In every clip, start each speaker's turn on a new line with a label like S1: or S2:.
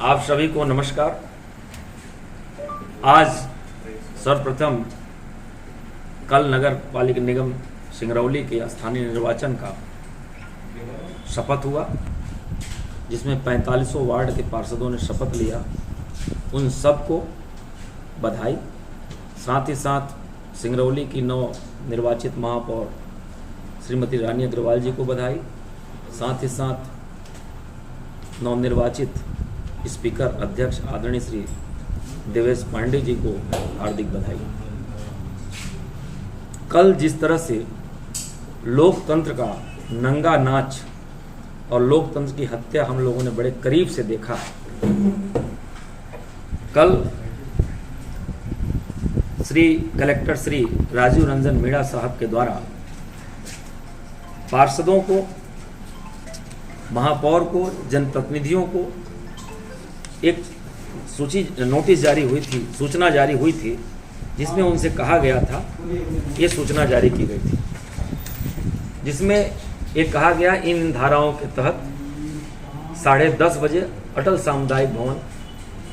S1: आप सभी को नमस्कार। आज सर्वप्रथम कल नगर पालिका निगम सिंगरौली के स्थानीय निर्वाचन का शपथ हुआ, जिसमें 45 वार्ड के पार्षदों ने शपथ लिया। उन सबको बधाई। साथ ही साथ सिंगरौली की नव निर्वाचित महापौर श्रीमती रानी अग्रवाल जी को बधाई। साथ ही साथ नवनिर्वाचित स्पीकर अध्यक्ष आदरणीय श्री देवेश पांडे जी को हार्दिक बधाई। कल जिस तरह से लोकतंत्र का नंगा नाच और लोकतंत्र की हत्या हम लोगों ने बड़े करीब से देखा है, कल श्री कलेक्टर श्री राजीव रंजन मीणा साहब के द्वारा पार्षदों को, महापौर को, जनप्रतिनिधियों को एक नोटिस जारी हुई थी, सूचना जारी हुई थी, जिसमें उनसे कहा गया था, ये सूचना जारी की गई थी, जिसमें ये कहा गया इन धाराओं के तहत 10:30 बजे अटल सामुदायिक भवन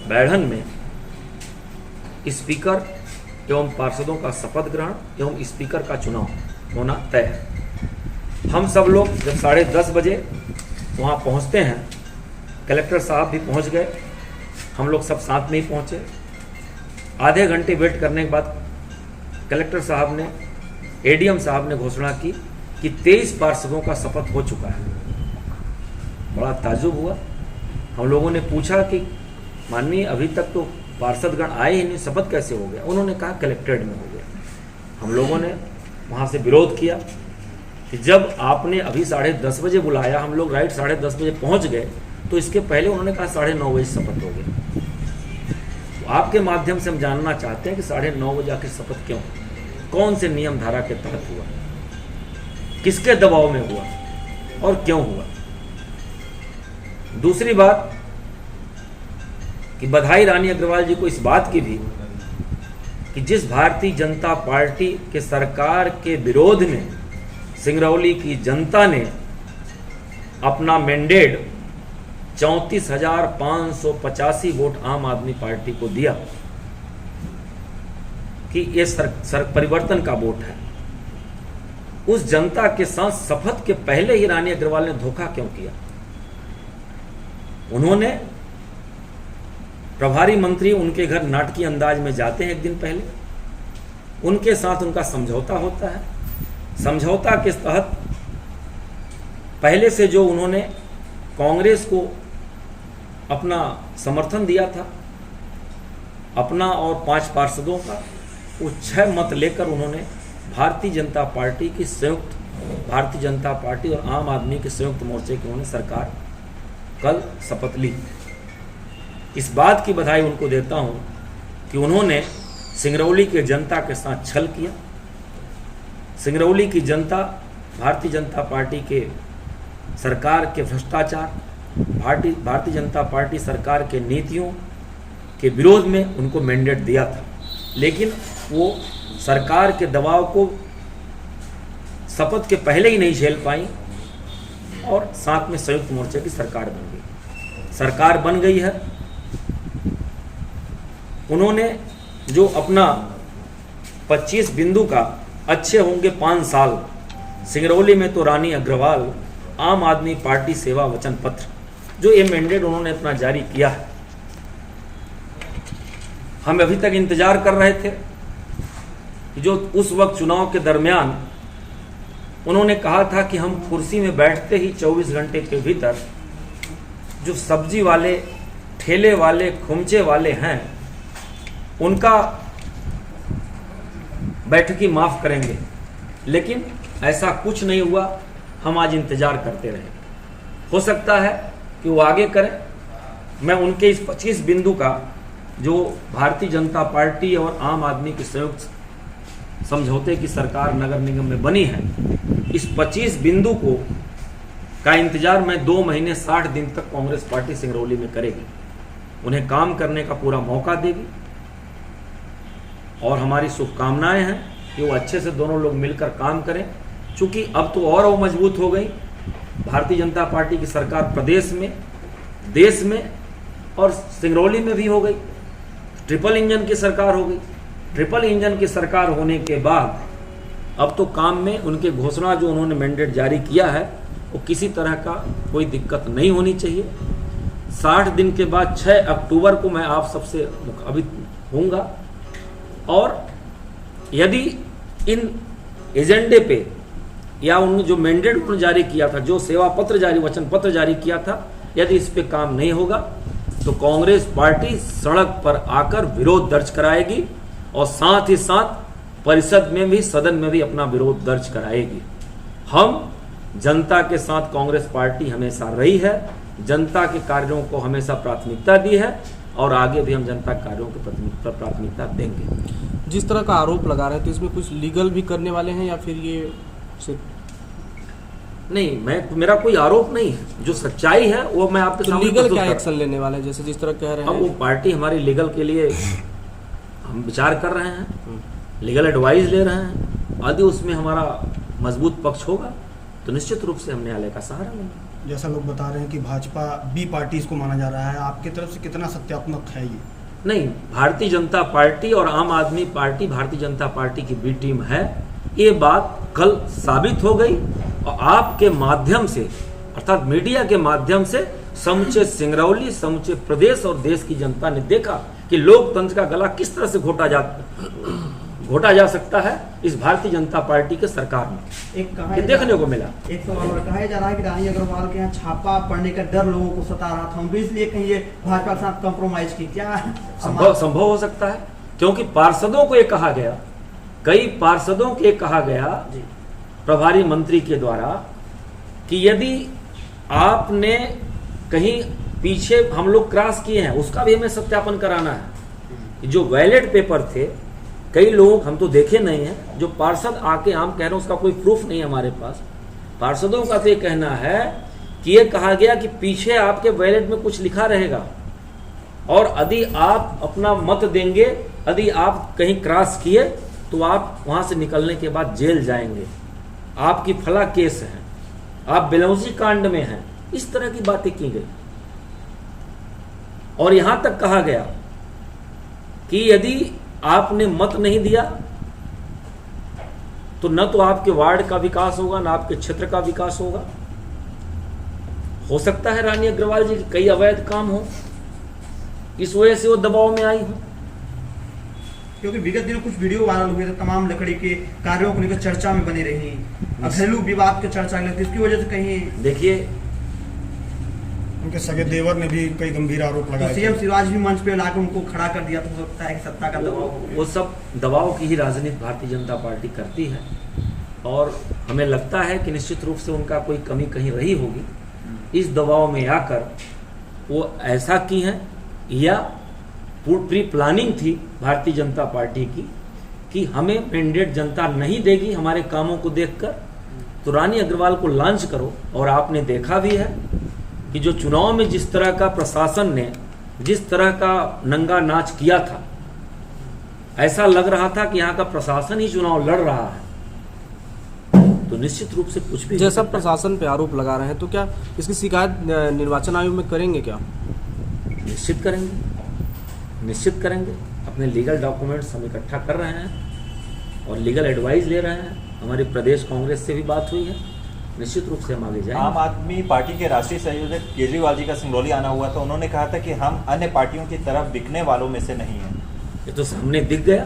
S1: बैढ़न में स्पीकर एवं पार्षदों का शपथ ग्रहण एवं स्पीकर का चुनाव होना तय है। हम सब लोग जब 10:30 बजे वहाँ पहुँचते हैं, कलेक्टर साहब भी पहुँच गए, हम लोग सब साथ में ही पहुँचे। आधे घंटे वेट करने के बाद कलेक्टर साहब ने, एडीएम साहब ने घोषणा की कि 23 पार्षदों का शपथ हो चुका है। बड़ा ताज्जुब हुआ। हम लोगों ने पूछा कि माननीय, अभी तक तो पार्षदगण आए ही नहीं, शपथ कैसे हो गया? उन्होंने कहा कलेक्ट्रेट में हो गया। हम लोगों ने वहाँ से विरोध किया कि जब आपने अभी 10:30 बजे बुलाया, हम लोग राइट 10:30 बजे पहुँच गए, तो इसके पहले उन्होंने कहा 9:30 बजे शपथ हो गया। तो आपके माध्यम से हम जानना चाहते हैं कि 9:30 बजे आखिर शपथ क्यों, कौन से नियम धारा के तहत हुआ, किसके दबाव में हुआ और क्यों हुआ? दूसरी बात कि बधाई रानी अग्रवाल जी को इस बात की भी कि जिस भारतीय जनता पार्टी के सरकार के विरोध में सिंगरौली की जनता ने अपना मैंडेट 34,585 वोट आम आदमी पार्टी को दिया कि ये परिवर्तन का वोट है, उस जनता के साथ शपथ के पहले ही रानी अग्रवाल ने धोखा क्यों किया? उन्होंने, प्रभारी मंत्री उनके घर नाटकीय अंदाज में जाते हैं एक दिन पहले, उनके साथ उनका समझौता होता है। समझौता के तहत पहले से जो उन्होंने कांग्रेस को अपना समर्थन दिया था, अपना और 5 पार्षदों का, वो 6 मत लेकर उन्होंने भारतीय जनता पार्टी की संयुक्त, भारतीय जनता पार्टी और आम आदमी के संयुक्त मोर्चे की उन्होंने सरकार कल शपथ ली। इस बात की बधाई उनको देता हूं कि उन्होंने सिंगरौली के जनता के साथ छल किया। सिंगरौली की जनता भारतीय जनता पार्टी के सरकार के भ्रष्टाचार, भारतीय जनता पार्टी सरकार के नीतियों के विरोध में उनको मैंडेट दिया था, लेकिन वो सरकार के दबाव को शपथ के पहले ही नहीं झेल पाई और साथ में संयुक्त मोर्चे की सरकार बन गई। सरकार बन गई है। उन्होंने जो अपना 25 बिंदु का अच्छे होंगे 5 साल, सिंगरौली में तो रानी अग्रवाल आम आदमी पार्टी सेवा वचन पत्र, जो ये मैंडेट उन्होंने अपना जारी किया है, हम अभी तक इंतजार कर रहे थे कि जो उस वक्त चुनाव के दरमियान उन्होंने कहा था कि हम कुर्सी में बैठते ही 24 घंटे के भीतर जो सब्जी वाले, ठेले वाले, खुमचे वाले हैं, उनका बैठकी माफ करेंगे, लेकिन ऐसा कुछ नहीं हुआ। हम आज इंतजार करते रहे। हो सकता है कि वो आगे करें। मैं उनके इस 25 बिंदु का, जो भारतीय जनता पार्टी और आम आदमी की संयुक्त समझौते की सरकार नगर निगम में बनी है, इस 25 बिंदु को का इंतजार मैं 2 महीने 60 दिन तक कांग्रेस पार्टी सिंगरौली में करेगी। उन्हें काम करने का पूरा मौका देगी और हमारी शुभकामनाएं हैं कि वो अच्छे से दोनों लोग मिलकर काम करें, चूंकि अब तो और वो मजबूत हो गई भारतीय जनता पार्टी की सरकार प्रदेश में, देश में और सिंगरौली में भी हो गई, ट्रिपल इंजन की सरकार हो गई। ट्रिपल इंजन की सरकार होने के बाद अब तो काम में उनके घोषणा जो उन्होंने मैंडेट जारी किया है वो किसी तरह का कोई दिक्कत नहीं होनी चाहिए। 60 दिन के बाद 6 अक्टूबर को मैं आप सबसे अभी होऊंगा, और यदि इन एजेंडे पे या उन जो मैंडेट उन्होंने जारी किया था, जो सेवा पत्र जारी, वचन पत्र जारी किया था, यदि इस पे काम नहीं होगा तो कांग्रेस पार्टी सड़क पर आकर विरोध दर्ज कराएगी और साथ ही साथ परिषद में भी, सदन में भी अपना विरोध दर्ज कराएगी। हम जनता के साथ कांग्रेस पार्टी हमेशा रही है, जनता के कार्यों को हमेशा प्राथमिकता दी है और आगे भी हम जनता के कार्यों को प्राथमिकता देंगे।
S2: जिस तरह का आरोप लगा रहे हैं तो इसमें कुछ लीगल भी करने वाले हैं या फिर ये सिर्फ?
S1: नहीं, मेरा कोई आरोप नहीं है, जो सच्चाई है वो मैं आपके सामने
S2: लीगल क्या एक्शन लेने वाले हैं, जैसे जिस तरह कह रहे हैं?
S1: अब वो पार्टी हमारी लीगल के लिए हम विचार कर रहे हैं, लीगल एडवाइस ले रहे हैं। यदि उसमें हमारा मजबूत पक्ष होगा तो निश्चित रूप से हम न्यायालय का सहारा लेंगे।
S3: जैसा लोग बता रहे हैं कि भाजपा बी पार्टी इसको माना जा रहा है, आपकी तरफ से कितना सत्यात्मक है ये?
S1: नहीं, भारतीय जनता पार्टी और आम आदमी पार्टी भारतीय जनता पार्टी की बी टीम है। ये बात कल साबित हो गई और आपके माध्यम से, अर्थात मीडिया के माध्यम से समूचे सिंगरौली, समूचे प्रदेश और देश की जनता ने देखा कि लोकतंत्र का गला किस तरह से घोटा जा सकता है इस भारतीय जनता पार्टी के सरकार में।
S4: एक
S1: देखने को मिला।
S4: एक सवाल और कहा जा रहा है कि रानी अग्रवाल के यहाँ छापा पड़ने का डर लोगों को सता रहा था, उनको इसलिए कहीं ये भाजपा के साथ कॉम्प्रोमाइज की, क्या
S1: संभव हो सकता है? क्योंकि पार्षदों को ये कहा गया, कई पार्षदों को ये कहा गया प्रभारी मंत्री के द्वारा कि यदि आपने कहीं पीछे हम लोग क्रॉस किए हैं उसका भी हमें सत्यापन कराना है। जो वैलिड पेपर थे, कई लोग हम तो देखे नहीं हैं, जो पार्षद आके हम कह रहे हैं उसका कोई प्रूफ नहीं है हमारे पास। पार्षदों का तो ये कहना है कि ये कहा गया कि पीछे आपके वैलिड में कुछ लिखा रहेगा और यदि आप अपना मत देंगे, यदि आप कहीं क्रॉस किए तो आप वहां से निकलने के बाद जेल जाएंगे, आपकी फला केस है, आप बेलौजी कांड में हैं। इस तरह की बातें की गई और यहां तक कहा गया कि यदि आपने मत नहीं दिया तो न तो आपके वार्ड का विकास होगा, न आपके क्षेत्र का विकास होगा। हो सकता है रानी अग्रवाल जी कई अवैध काम हो, इस वजह से वो दबाव में आई हो।
S4: क्योंकि विगत दिनों कुछ वीडियो वायरल हुए थे, तमाम लकड़ी के कार्यों को लेकर चर्चा में बनी रही, घरेलू विवाद की चर्चा लगती, इसकी वजह से कहीं
S1: देखिए
S3: उनके सगे देवर ने भी कई गंभीर आरोप लगाए।
S4: सीएम शिवराज भी मंच पे लाकर उनको खड़ा कर दिया, तो हो सकता है कि सत्ता का दबाव,
S1: वो सब दबाव की ही राजनीति भारतीय जनता पार्टी करती है और हमें लगता है कि निश्चित रूप से उनका कोई कमी कहीं रही होगी। इस दबाव में आकर वो ऐसा की हैं या प्री प्लानिंग थी भारतीय जनता पार्टी की कि हमें मैंडेट जनता नहीं देगी हमारे कामों को देखकर, तो रानी अग्रवाल को लॉन्च करो। और आपने देखा भी है कि जो चुनाव में जिस तरह का प्रशासन ने जिस तरह का नंगा नाच किया था, ऐसा लग रहा था कि यहाँ का प्रशासन ही चुनाव लड़ रहा है। तो निश्चित रूप से कुछ भी
S2: जैसा प्रशासन पे आरोप लगा रहे हैं तो क्या इसकी शिकायत निर्वाचन आयोग में करेंगे? क्या
S1: निश्चित करेंगे। अपने लीगल डॉक्यूमेंट्स हम इकट्ठा कर रहे हैं और लीगल एडवाइस ले रहे हैं। हमारी प्रदेश कांग्रेस से भी बात हुई है, निश्चित रूप से हम आगे जाएंगे।
S5: आम आदमी पार्टी के राष्ट्रीय संयोजक केजरीवाल जी का सिंगरौली आना हुआ था, उन्होंने कहा था कि हम अन्य पार्टियों की तरफ बिकने वालों में से नहीं हैं।
S1: ये तो सामने दिख गया।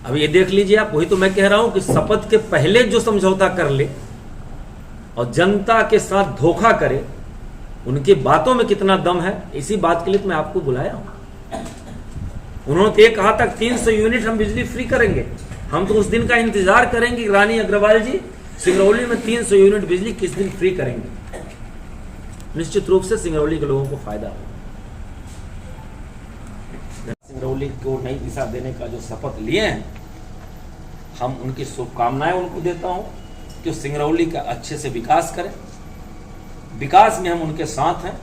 S1: अब ये देख लीजिए आप, वही तो मैं कह रहा हूं कि शपथ के पहले जो समझौता कर ले और जनता के साथ धोखा करे, उनकी बातों में कितना दम है, इसी बात के लिए मैं आपको बुलाया हूं। उन्होंने तो ये कहा था 300 यूनिट हम बिजली फ्री करेंगे। हम तो उस दिन का इंतजार करेंगे रानी अग्रवाल जी सिंगरौली में 300 यूनिट बिजली किस दिन फ्री करेंगे। निश्चित रूप से सिंगरौली के लोगों को फायदा होगा। सिंगरौली को नई दिशा देने का जो शपथ लिए हैं, हम उनकी शुभकामनाएं उनको देता हूं कि सिंगरौली का अच्छे से विकास करें। विकास में हम उनके साथ हैं,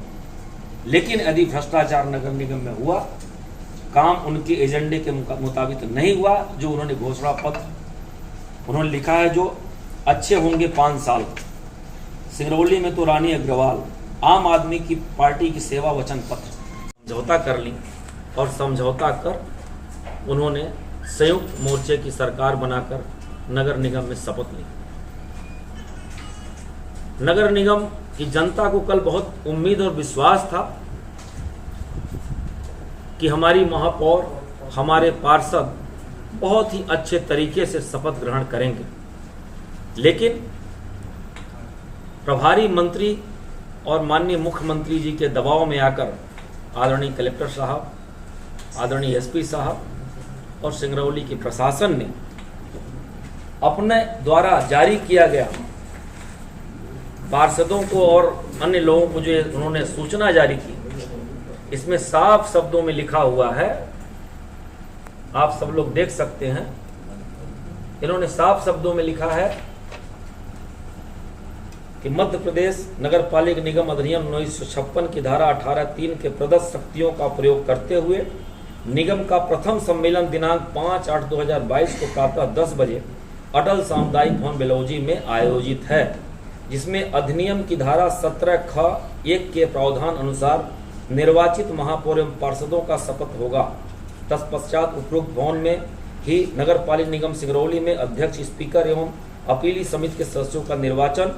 S1: लेकिन यदि भ्रष्टाचार नगर निगम में हुआ, काम उनके एजेंडे के मुताबिक नहीं हुआ, जो उन्होंने घोषणा पत्र उन्होंने लिखा है जो अच्छे होंगे 5 साल, सिंगरौली में तो रानी अग्रवाल आम आदमी की पार्टी की सेवा वचन पत्र समझौता कर ली और समझौता कर उन्होंने संयुक्त मोर्चे की सरकार बनाकर नगर निगम में शपथ ली। नगर निगम की जनता को कल बहुत उम्मीद और विश्वास था कि हमारी महापौर, हमारे पार्षद बहुत ही अच्छे तरीके से शपथ ग्रहण करेंगे, लेकिन प्रभारी मंत्री और माननीय मुख्यमंत्री जी के दबाव में आकर आदरणीय कलेक्टर साहब, आदरणीय एसपी साहब और सिंगरौली के प्रशासन ने अपने द्वारा जारी किया गया पार्षदों को और अन्य लोगों को जो उन्होंने सूचना जारी की, इसमें साफ शब्दों में लिखा हुआ है, आप सब लोग देख सकते हैं। इन्होंने साफ शब्दों में लिखा है कि मध्य प्रदेश नगर पालिका निगम अधिनियम 1956 की धारा 18(3) के प्रदत्त शक्तियों का प्रयोग करते हुए निगम का प्रथम सम्मेलन दिनांक 5/8/2022 को प्रातः 10 बजे अटल सामुदायिक भवन बेलौजी में आयोजित है, जिसमें अधिनियम की धारा 17(ख)(1) के प्रावधान अनुसार निर्वाचित महापौर एवं पार्षदों का शपथ होगा। तत्पश्चात उपरोक्त भवन में ही नगर पालिका निगम सिंगरौली में अध्यक्ष, स्पीकर एवं अपीली समिति के सदस्यों का निर्वाचन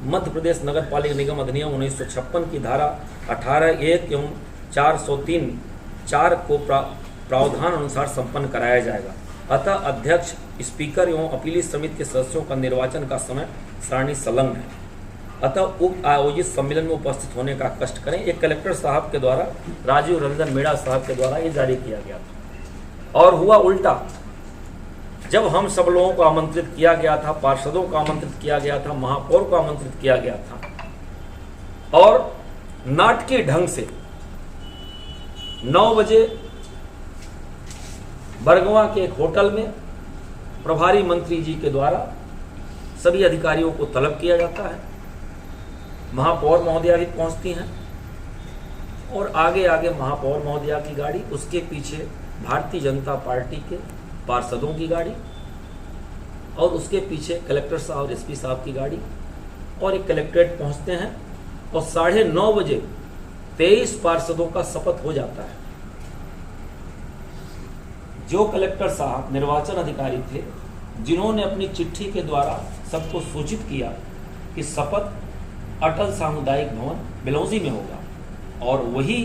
S1: मध्य प्रदेश नगर पालिका निगम अधिनियम 1956 की धारा 18(1) एवं 403(4) को प्रावधान अनुसार संपन्न कराया जाएगा। अतः अध्यक्ष, स्पीकर एवं अपीली समिति के सदस्यों का निर्वाचन का समय सारणी संलग्न है। अतः उक्त आयोजित सम्मेलन में उपस्थित होने का कष्ट करें। एक कलेक्टर साहब के द्वारा, राजीव रंजन मीणा साहब के द्वारा ये जारी किया गया था। और हुआ उल्टा, जब हम सब लोगों को आमंत्रित किया गया था, पार्षदों को आमंत्रित किया गया था, महापौर को आमंत्रित किया गया था, और नाटकीय ढंग से 9 बजे बरगवा के एक होटल में प्रभारी मंत्री जी के द्वारा सभी अधिकारियों को तलब किया जाता है। महापौर महोदया भी पहुंचती हैं और आगे आगे महापौर महोदया की गाड़ी, उसके पीछे भारतीय जनता पार्टी के पार्षदों की गाड़ी, और उसके पीछे कलेक्टर साहब और एसपी साहब की गाड़ी, और एक कलेक्ट्रेट पहुंचते हैं और 9:30 बजे 23 पार्षदों का शपथ हो जाता है। जो कलेक्टर साहब निर्वाचन अधिकारी थे, जिन्होंने अपनी चिट्ठी के द्वारा सबको सूचित किया कि शपथ अटल सामुदायिक भवन बेलौजी में होगा, और वही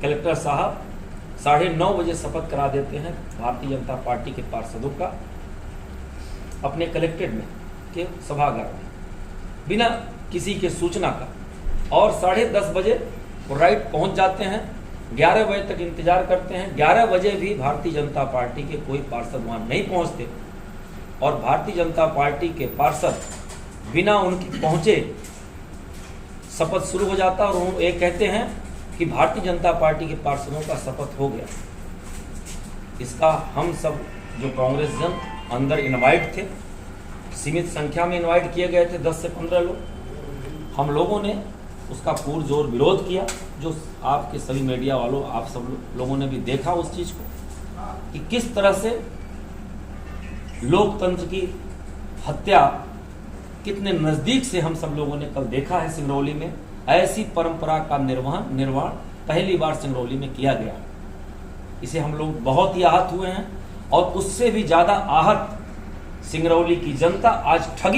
S1: कलेक्टर साहब 9:30 बजे शपथ करा देते हैं भारतीय जनता पार्टी के पार्षदों का अपने कलेक्ट्रेट में के सभागार में बिना किसी के सूचना का, और 10:30 बजे वो राइट पहुंच जाते हैं। 11 बजे तक इंतजार करते हैं। 11 बजे भी भारतीय जनता पार्टी के कोई पार्षद वहां नहीं पहुंचते, और भारतीय जनता पार्टी के पार्षद बिना उनकी पहुंचे शपथ शुरू हो जाता, और वो ये कहते हैं कि भारतीय जनता पार्टी के पार्षदों का शपथ हो गया। इसका हम सब जो कांग्रेस जन अंदर इनवाइट थे, सीमित संख्या में इनवाइट किए गए थे, 10 से 15 लोग, हम लोगों ने उसका पुरजोर विरोध किया। जो आपके सभी मीडिया वालों, आप सब लोगों ने भी देखा उस चीज को कि किस तरह से लोकतंत्र की हत्या कितने नजदीक से हम सब लोगों ने कल देखा है। सिंगरौली में ऐसी परंपरा का निर्माण पहली बार सिंगरौली में किया गया। इसे हम लोग बहुत ही आहत हुए हैं, और उससे भी ज्यादा आहत सिंगरौली की जनता आज ठगी